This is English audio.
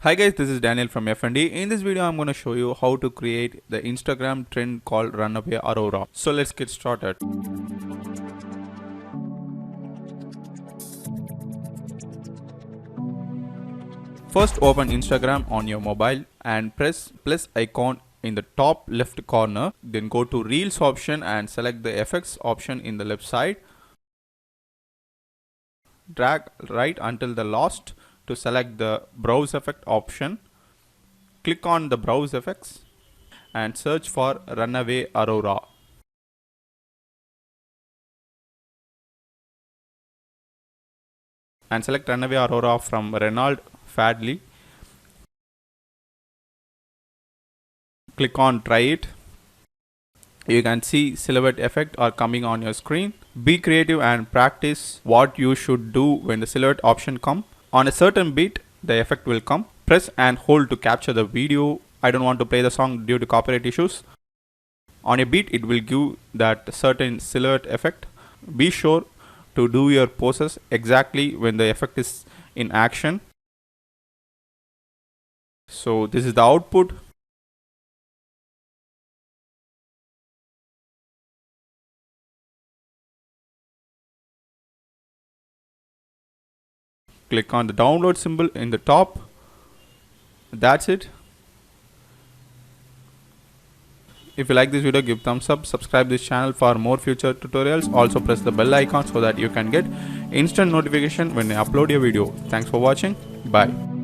Hi guys, this is Daniel from F&D. In this video, I'm going to show you how to create the Instagram trend called Runaway Aurora. So let's get started. First, open Instagram on your mobile and press plus icon in the top left corner. Then go to Reels option and select the effects option in the left side. Drag right until the last to select the browse effect option. Click on the browse effects and search for Runaway Aurora. And select Runaway Aurora from renaldfadli. Click on try it. You can see silhouette effect are coming on your screen. Be creative and practice what you should do when the silhouette option come. On a certain beat, the effect will come. Press and hold to capture the video. I don't want to play the song due to copyright issues. On a beat, it will give that certain silhouette effect. Be sure to do your poses exactly when the effect is in action. So this is the output. Click on the download symbol in the top. That's it. If you like this video, give thumbs up, subscribe this channel for more future tutorials. Also press the bell icon so that you can get instant notification when I upload a video. Thanks for watching. Bye.